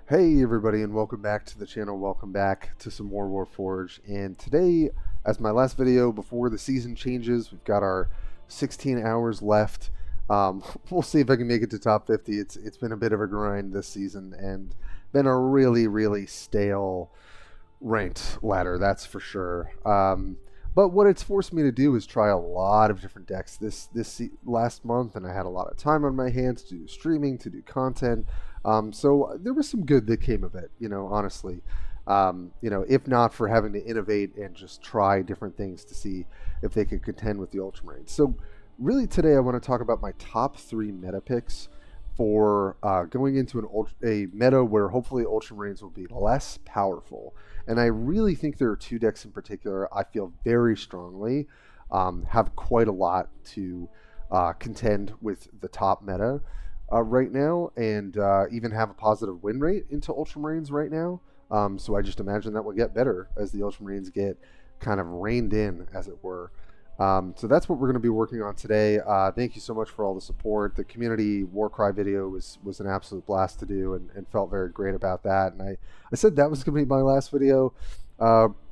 Hey everybody, and welcome back to the channel. Welcome back to some more Warpforge. And today, as my last video before the season changes, we've got our 16 hours left. We'll see if I can make it to top 50. It's been a bit of a grind this season and been a really stale ranked ladder, that's for sure. But what it's forced me to do is try a lot of different decks this last month, and I had a lot of time on my hands to do streaming, to do content. So there was some good that came of it, honestly. If not for having to innovate and just try different things to see if they could contend with the Ultramarines. So really today I want to talk about my top 3 meta picks for going into a meta where hopefully Ultramarines will be less powerful. And I really think there are 2 decks in particular I feel very strongly have quite a lot to contend with the top meta right now, and even have a positive win rate into Ultramarines right now. So I just imagine that will get better as the Ultramarines get kind of reined in, as it were. So that's what we're going to be working on today. Thank you so much for all the support. The community Warcry video was an absolute blast to do, and felt very great about that. And I said that was going to be my last video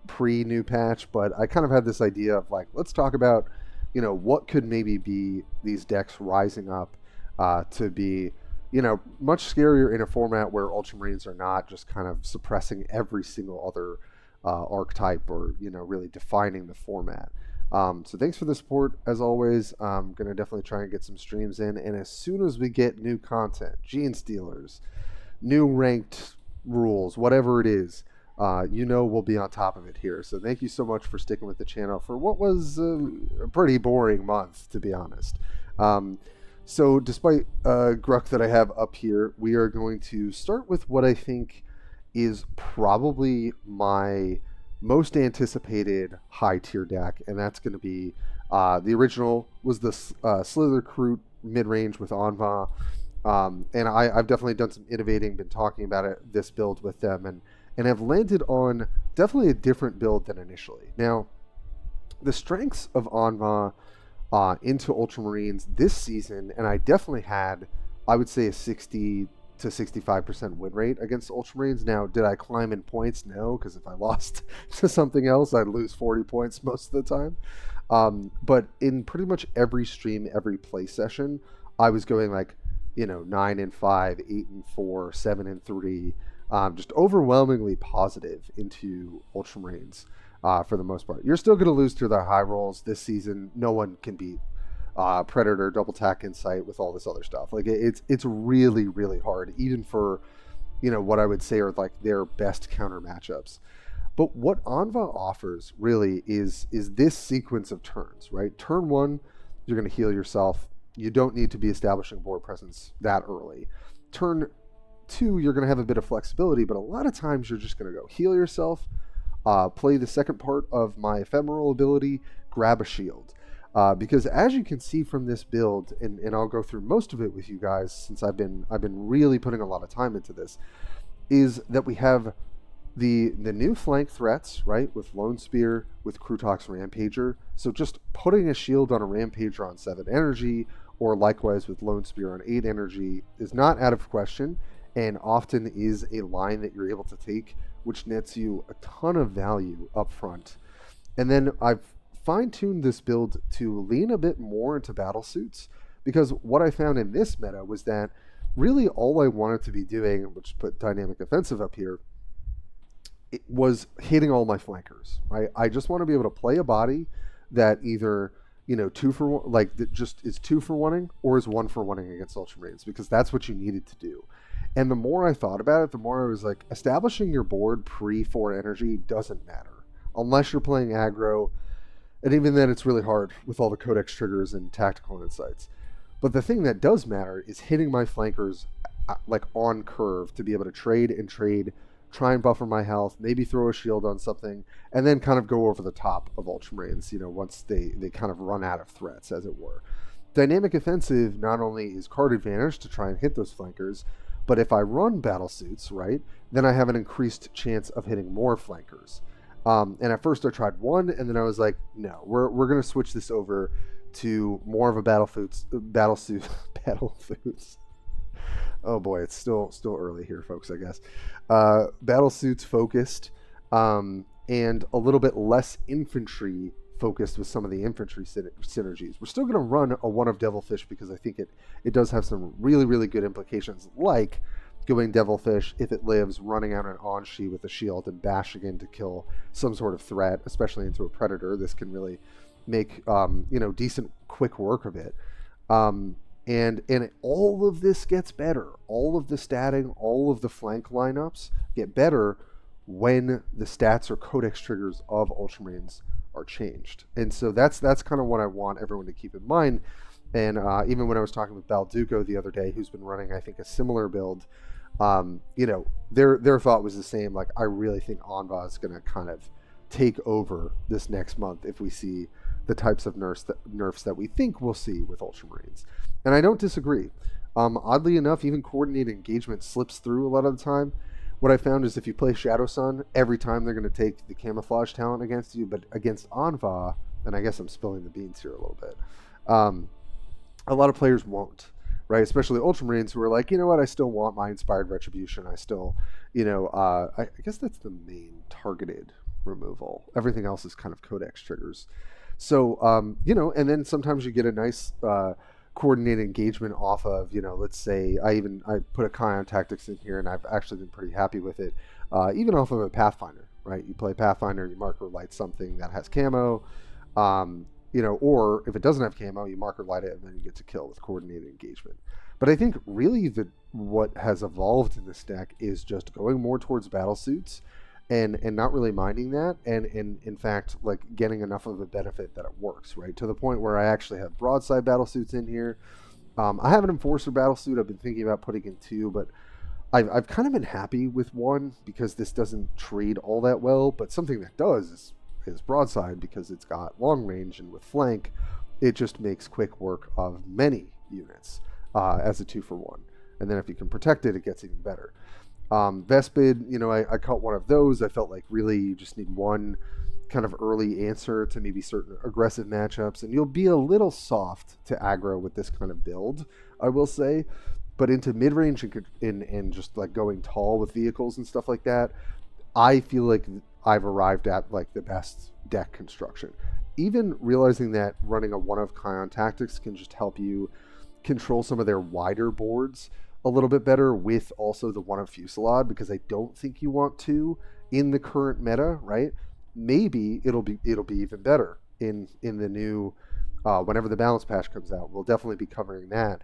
pre-new patch, but I kind of had this idea of like, let's talk about, what could maybe be these decks rising up to be, much scarier in a format where Ultramarines are not just kind of suppressing every single other archetype or, really defining the format. So thanks for the support, as always. I'm going to definitely try and get some streams in, and as soon as we get new content, Gene Stealers, new ranked rules, whatever it is, we'll be on top of it here. So thank you so much for sticking with the channel for what was a pretty boring month, to be honest. So despite Grukk that I have up here, we are going to start with what I think is probably my most anticipated high tier deck, and that's going to be the original was the Slither Recruit mid-range with Aun'va, and I've definitely done some innovating, been talking about this build with them, and have landed on definitely a different build than initially. Now, the strengths of Aun'va into Ultramarines this season, and I definitely had, I would say, a 60 to 65% win rate against Ultramarines. Now, did I climb in points? No, because if I lost to something else, I'd lose 40 points most of the time. But in pretty much every stream, every play session, I was going like, 9-5, 8-4, 7-3, just overwhelmingly positive into Ultramarines for the most part. You're still going to lose to the high rolls this season. No one can beat Predator, Double Tack Insight with all this other stuff. Like it's really hard, even for what I would say are like their best counter matchups. But what Aun'va offers really is this sequence of turns, right? Turn 1, you're going to heal yourself. You don't need to be establishing board presence that early. Turn 2, you're going to have a bit of flexibility, but a lot of times you're just going to go heal yourself, play the second part of my ephemeral ability, grab a shield. Because as you can see from this build, and I'll go through most of it with you guys since I've been really putting a lot of time into this, is that we have the new flank threats, right, with Lone Spear, with Krutox Rampager. So just putting a shield on a Rampager on 7 energy, or likewise with Lone Spear on 8 energy, is not out of question, and often is a line that you're able to take, which nets you a ton of value up front. And then I've fine-tuned this build to lean a bit more into battle suits, because what I found in this meta was that really all I wanted to be doing, which put dynamic offensive up here, it was hitting all my flankers, right? I just want to be able to play a body that either 2 for 1, like that just is 2 for 1ing, or is 1 for 1ing against Ultramarines, because that's what you needed to do. And the more I thought about it, the more I was like, establishing your board pre-4 energy doesn't matter unless you're playing aggro. And even then, it's really hard with all the codex triggers and tactical insights. But the thing that does matter is hitting my flankers like on curve to be able to trade, try and buffer my health, maybe throw a shield on something, and then kind of go over the top of Ultramarines, once they kind of run out of threats, as it were. Dynamic offensive not only is card advantage to try and hit those flankers, but if I run battle suits, right, then I have an increased chance of hitting more flankers. And at first I tried 1, and then I was like, no, we're going to switch this over to more of a battle suits Oh boy, it's still early here, folks, I guess. Battle suits focused, and a little bit less infantry focused with some of the infantry synergies. We're still going to run a one of Devilfish because I think it does have some really good implications, like going Devilfish, if it lives, running out an Aun'va with a shield and bashing in to kill some sort of threat, especially into a predator. This can really make decent quick work of it. And all of this gets better. All of the statting, all of the flank lineups get better when the stats or codex triggers of Ultramarines are changed. And so that's kind of what I want everyone to keep in mind. And even when I was talking with Balduco the other day, who's been running, I think, a similar build, their thought was the same. Like, I really think Aun'va is going to kind of take over this next month if we see the types of nerfs that we think we'll see with Ultramarines. And I don't disagree. Oddly enough, even coordinated engagement slips through a lot of the time. What I found is if you play Shadow Sun, every time they're going to take the camouflage talent against you, but against Aun'va, and I guess I'm spilling the beans here a little bit, a lot of players won't, right? Especially Ultramarines who are like, you know what, I still want my Inspired Retribution. I still, I guess that's the main targeted removal. Everything else is kind of codex triggers. So, and then sometimes you get a nice coordinated engagement off of, let's say I put a Kion Tactics in here, and I've actually been pretty happy with it, even off of a Pathfinder, right? You play Pathfinder, you marker light something that has camo, or if it doesn't have camo, you marker light it, and then you get to kill with coordinated engagement. But I think really what has evolved in this deck is just going more towards battle suits, and not really minding that, and in fact, like, getting enough of a benefit that it works, right? To the point where I actually have broadside battle suits in here. I have an enforcer battle suit I've been thinking about putting in 2, but I've kind of been happy with 1 because this doesn't trade all that well, but something that does is broadside, because it's got long range, and with flank, it just makes quick work of many units as a 2-for-1. And then if you can protect it, it gets even better. Vespid, I caught one of those. I felt like really you just need one kind of early answer to maybe certain aggressive matchups, and you'll be a little soft to aggro with this kind of build, I will say. But into mid-range and just like going tall with vehicles and stuff like that, I feel like I've arrived at like the best deck construction. Even realizing that running a one of Kion Tactics can just help you control some of their wider boards a little bit better with also the one of Fusillade, because I don't think you want to in the current meta, right? Maybe it'll be even better in the new whenever the balance patch comes out. We'll definitely be covering that.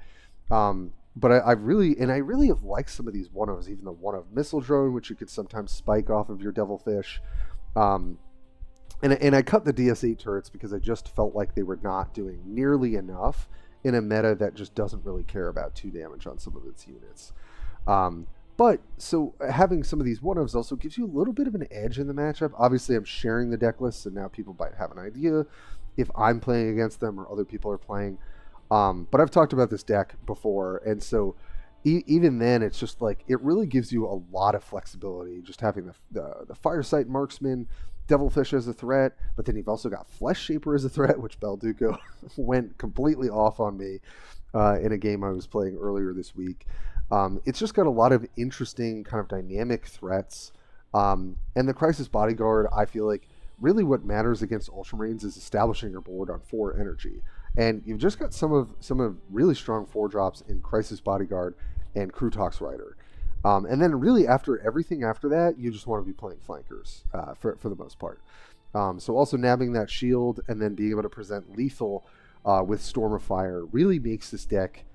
But I really have liked some of these one-ofs, even the one-of Missile Drone, which you could sometimes spike off of your Devilfish. And I cut the DS8 turrets because I just felt like they were not doing nearly enough in a meta that just doesn't really care about 2 damage on some of its units. But so having some of these one-ofs also gives you a little bit of an edge in the matchup. Obviously, I'm sharing the deck list, and now people might have an idea if I'm playing against them or other people are playing. But I've talked about this deck before, and so even then, it's just like it really gives you a lot of flexibility. Just having the Firesight Marksman, Devilfish as a threat, but then you've also got Flesh Shaper as a threat, which Balduco went completely off on me in a game I was playing earlier this week. It's just got a lot of interesting kind of dynamic threats. And the Crisis Bodyguard, I feel like really what matters against Ultramarines is establishing your board on 4 energy. And you've just got some of really strong 4-drops in Crisis Bodyguard and Krutox Rider. And then really after everything after that, you just want to be playing flankers for the most part. So also nabbing that shield and then being able to present lethal with Storm of Fire really makes this deck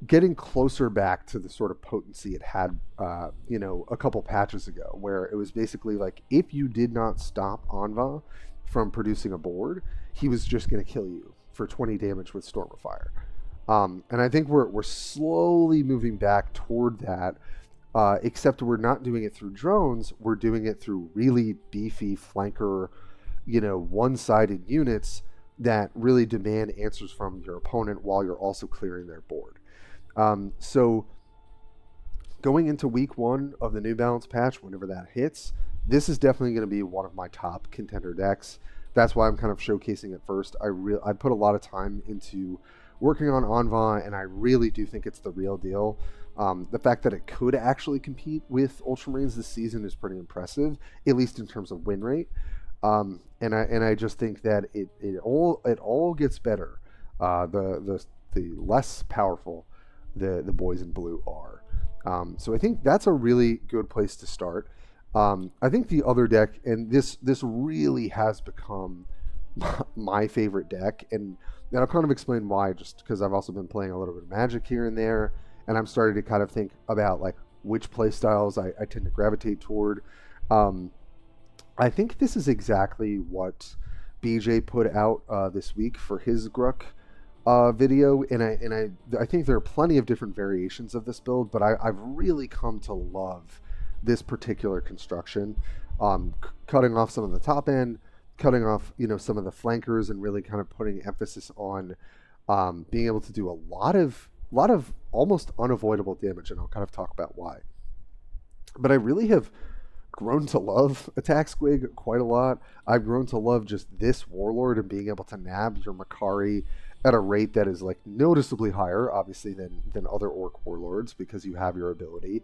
getting closer back to the sort of potency it had, a couple patches ago, where it was basically like if you did not stop Aun'va from producing a board, he was just going to kill you for 20 damage with Storm of Fire. And I think we're slowly moving back toward that, except we're not doing it through drones. We're doing it through really beefy flanker, one-sided units that really demand answers from your opponent while you're also clearing their board. So going into week 1 of the new balance patch, whenever that hits, this is definitely going to be one of my top contender decks. That's why I'm kind of showcasing it first. I put a lot of time into working on Aun'va, and I really do think it's the real deal. The fact that it could actually compete with Ultramarines this season is pretty impressive, at least in terms of win rate. And I just think that it all gets better. The less powerful the boys in blue are. So I think that's a really good place to start. I think the other deck, and this really has become my favorite deck, and I'll kind of explain why, just because I've also been playing a little bit of Magic here and there, and I'm starting to kind of think about like which play styles I tend to gravitate toward. I think this is exactly what BJ put out this week for his Grukk video, and I think there are plenty of different variations of this build, but I've really come to love this particular construction. Cutting off some of the top end, cutting off some of the flankers, and really kind of putting emphasis on being able to do a lot of almost unavoidable damage, and I'll kind of talk about why. But I really have grown to love Attack Squig quite a lot. I've grown to love just this Warlord and being able to nab your Makari at a rate that is like noticeably higher, obviously, than other Orc Warlords, because you have your ability.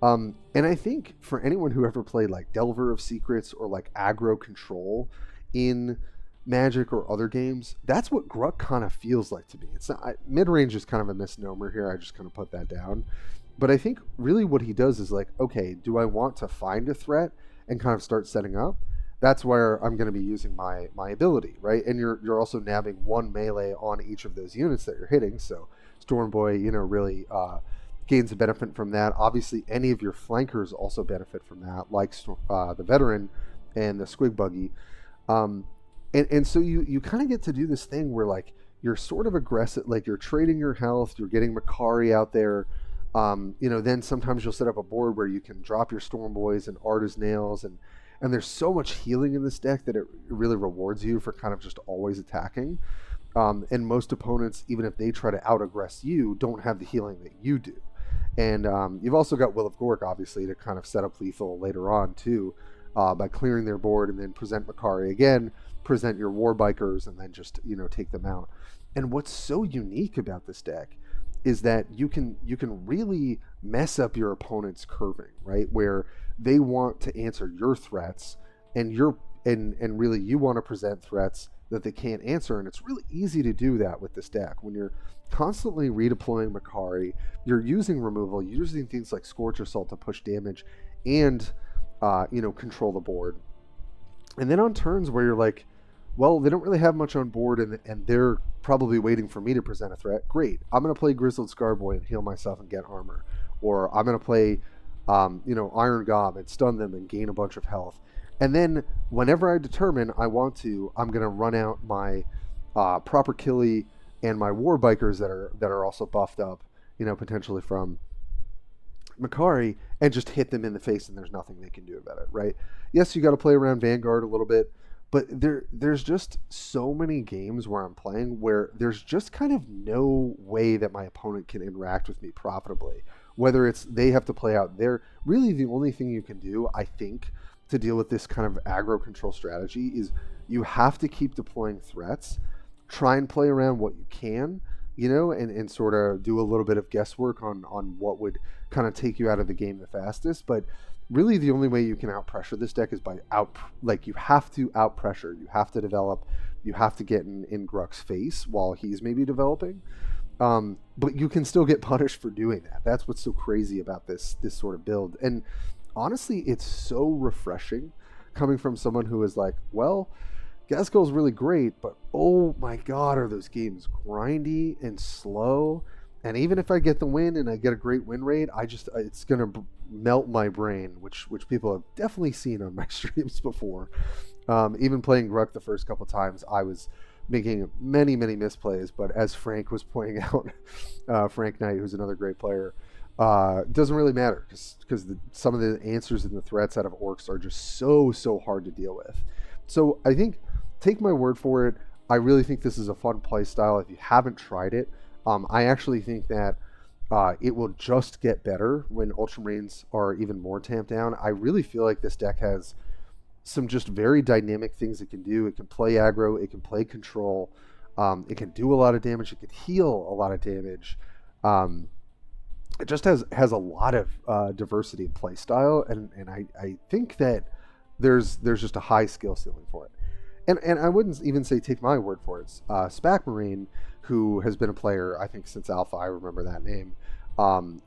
And I think for anyone who ever played like Delver of Secrets or like aggro control in Magic or other games, that's what Grukk kind of feels like to me. It's not, mid-range is kind of a misnomer here. I just kind of put that down. But I think really what he does is like, okay, do I want to find a threat and kind of start setting up? That's where I'm going to be using my ability, right? And you're also nabbing one melee on each of those units that you're hitting. So Storm Boy, really gains a benefit from that. Obviously, any of your flankers also benefit from that, like the Veteran and the Squig Buggy. And so you kind of get to do this thing where like you're sort of aggressive, like you're trading your health, you're getting Makari out there. Then sometimes you'll set up a board where you can drop your Storm Boys and Arda's Nails, and there's so much healing in this deck that it really rewards you for kind of just always attacking. And most opponents, even if they try to out-aggress you, don't have the healing that you do. And you've also got Will of Gork, obviously, to kind of set up lethal later on, too, by clearing their board and then present Makari again, present your War Bikers, and then just, take them out. And what's so unique about this deck is that you can really mess up your opponent's curving, right? Where they want to answer your threats, and really you want to present threats that they can't answer, and it's really easy to do that with this deck. When you're constantly redeploying Makari, you're using removal, you're using things like Scorch Assault to push damage and control the board. And then on turns where you're like, well, they don't really have much on board, and they're probably waiting for me to present a threat. Great. I'm going to play Grizzled Scarboy and heal myself and get armor. Or I'm going to play, Iron Gob and stun them and gain a bunch of health. And then whenever I determine I want to, I'm going to run out my Proper Killy and my War Bikers that are also buffed up, potentially from Makari, and just hit them in the face, and there's nothing they can do about it, right? Yes, you got to play around Vanguard a little bit, but there's just so many games where I'm playing where there's just kind of no way that my opponent can interact with me profitably. Whether it's they have to play out their, really the only thing you can do, I think, to deal with this kind of aggro control strategy is you have to keep deploying threats, try and play around what you can, and sort of do a little bit of guesswork on what would kind of take you out of the game the fastest. But really the only way you can out-pressure this deck is by you have to out-pressure, you have to develop, you have to get in Grukk's face while he's maybe developing. But you can still get punished for doing that. That's what's so crazy about this sort of build. And honestly, it's so refreshing coming from someone who is like, well, Gaskull's really great, but oh my god, are those games grindy and slow. And even if I get the win and I get a great win rate, it's going to melt my brain, which people have definitely seen on my streams before. Even playing Grukk the first couple times, I was making many misplays, but as Frank was pointing out, Frank Knight, who's another great player, doesn't really matter because some of the answers and the threats out of Orcs are just so hard to deal with. So I think, take my word for it, I really think this is a fun play style. If you haven't tried it, I actually think that it will just get better when Ultramarines are even more tamped down. I really feel like this deck has some just very dynamic things it can do. It can play aggro, it can play control, it can do a lot of damage, it can heal a lot of damage. it just has a lot of diversity in play style, and I think that there's just a high skill ceiling for it. And I wouldn't even say take my word for it. Spac Marine, who has been a player I think since Alpha, I remember that name,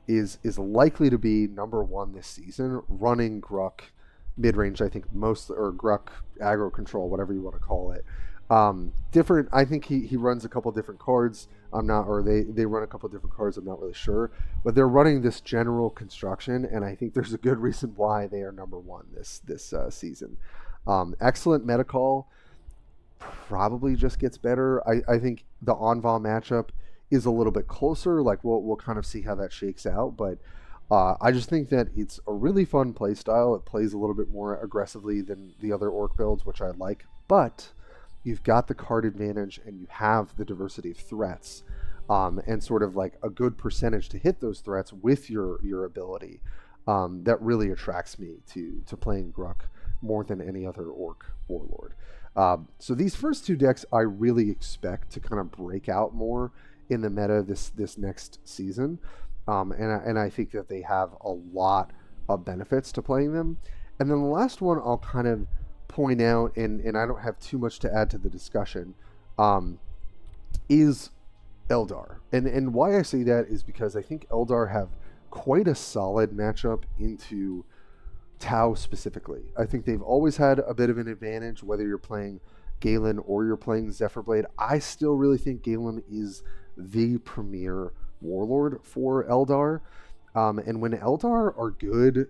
is likely to be number one this season, running Grukk mid range. I think most, or Grukk aggro control, whatever you want to call it. Different. I think he runs a couple different cards. I'm not, or they run a couple different cards. I'm not really sure, but they're running this general construction, and I think there's a good reason why they are number one this season. Excellent meta call. Probably just gets better. I think the Aun'va matchup is a little bit closer. Like we'll kind of see how that shakes out, but I just think that it's a really fun play style. It plays a little bit more aggressively than the other orc builds, which I like, but you've got the card advantage and you have the diversity of threats, and sort of like a good percentage to hit those threats with your ability. That really attracts me to playing Grukk more than any other orc warlord. So these first two decks I really expect to kind of break out more in the meta this next season, and I think that they have a lot of benefits to playing them. And then the last one I'll kind of point out, and I don't have too much to add to the discussion, is Eldar. And why I say that is because I think Eldar have quite a solid matchup into Tau specifically. I think they've always had a bit of an advantage, whether you're playing Galen or you're playing Zephyrblade. I still really think Galen is the premier warlord for Eldar. And when Eldar are good,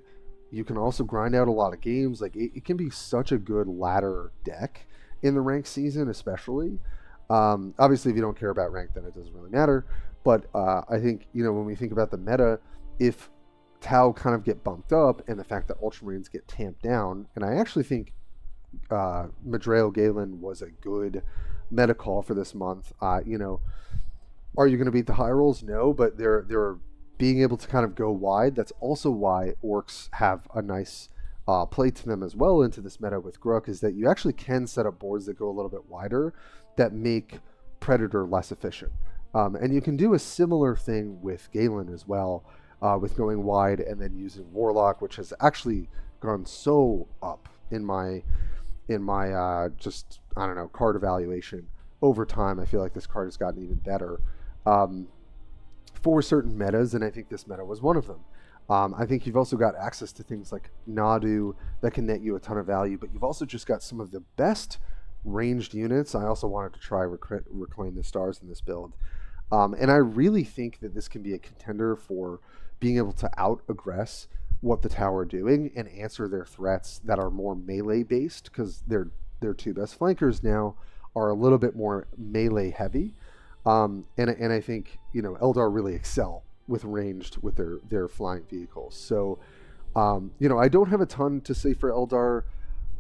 you can also grind out a lot of games. Like it can be such a good ladder deck in the ranked season, especially. Obviously, if you don't care about rank, then it doesn't really matter. But I think, when we think about the meta, if Tau kind of get bumped up and the fact that Ultramarines get tamped down, and I actually think Madreo Galen was a good meta call for this month. Are you going to beat the high rolls? No, but they're being able to kind of go wide. That's also why orcs have a nice play to them as well into this meta with Grukk, is that you actually can set up boards that go a little bit wider that make Predator less efficient. And you can do a similar thing with Galen as well, with going wide and then using Warlock, which has actually gone so up in my just, I don't know, card evaluation over time. I feel like this card has gotten even better for certain metas, and I think this meta was one of them. I think you've also got access to things like Nadu that can net you a ton of value, but you've also just got some of the best ranged units. I also wanted to try Reclaim the Stars in this build. And I really think that this can be a contender for being able to out-aggress what the Tau are doing and answer their threats that are more melee-based, because their two best flankers now are a little bit more melee-heavy. And I think, Eldar really excel with ranged with their flying vehicles. So, I don't have a ton to say for Eldar.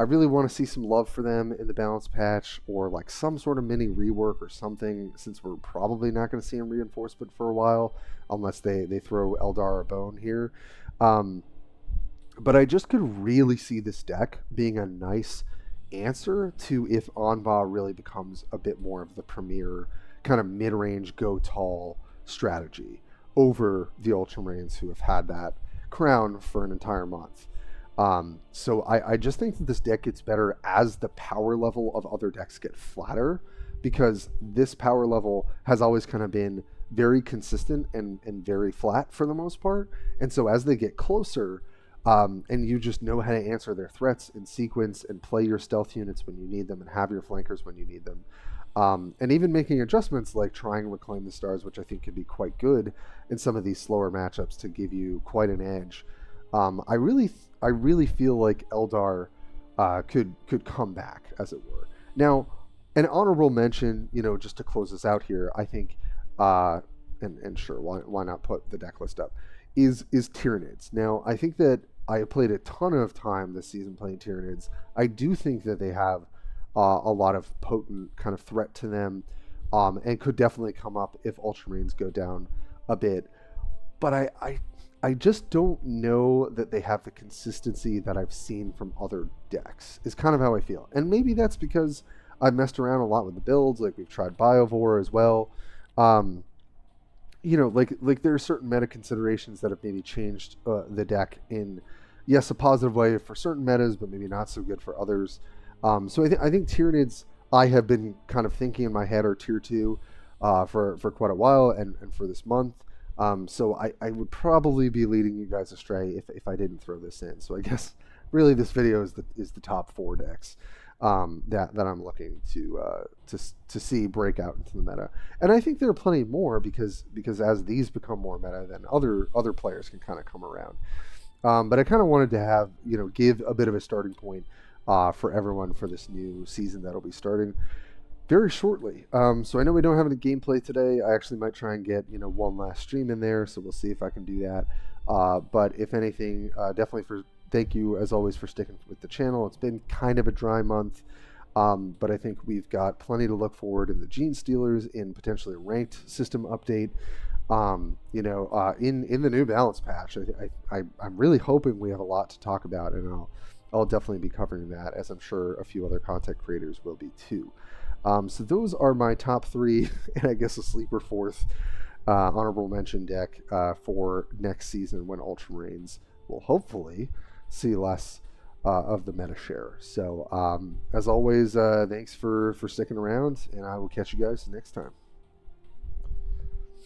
I really want to see some love for them in the balance patch, or like some sort of mini rework or something, since we're probably not going to see them reinforcement for a while, unless they throw Eldar a bone here. But I just could really see this deck being a nice answer to if Aun'va really becomes a bit more of the premier kind of mid-range go tall strategy over the Ultramarines, who have had that crown for an entire month. So I just think that this deck gets better as the power level of other decks get flatter, because this power level has always kind of been very consistent and very flat for the most part. And so as they get closer, and you just know how to answer their threats in sequence and play your stealth units when you need them and have your flankers when you need them, and even making adjustments like trying Reclaim the Stars, which I think could be quite good in some of these slower matchups to give you quite an edge. I really feel like Eldar could come back, as it were. Now, an honorable mention, just to close this out here, I think, and sure, why not put the deck list up, is Tyranids. Now, I think that I have played a ton of time this season playing Tyranids. I do think that they have a lot of potent kind of threat to them, and could definitely come up if Ultramarines go down a bit. But I just don't know that they have the consistency that I've seen from other decks, is kind of how I feel. And maybe that's because I've messed around a lot with the builds, like we've tried Biovore as well. like there are certain meta considerations that have maybe changed the deck in, yes, a positive way for certain metas, but maybe not so good for others. So I think Tyranids, I have been kind of thinking in my head, are tier 2 for quite a while, and for this month. So I would probably be leading you guys astray if I didn't throw this in. So I guess really this video is the top 4 decks that I'm looking to see break out into the meta. And I think there are plenty more because as these become more meta, then other players can kind of come around. But I kind of wanted to have, give a bit of a starting point for everyone for this new season that'll be starting very shortly. So I know we don't have any gameplay today. I actually might try and get one last stream in there, so we'll see if I can do that. But if anything, definitely thank you as always for sticking with the channel. It's been kind of a dry month, but I think we've got plenty to look forward in the Gene Stealers, in potentially a ranked system update. In the New Balance patch. I'm really hoping we have a lot to talk about, and I'll definitely be covering that, as I'm sure a few other content creators will be too. So those are my top 3, and I guess a sleeper 4th honorable mention deck for next season, when Ultramarines will hopefully see less of the meta share. So as always, thanks for sticking around, and I will catch you guys next time.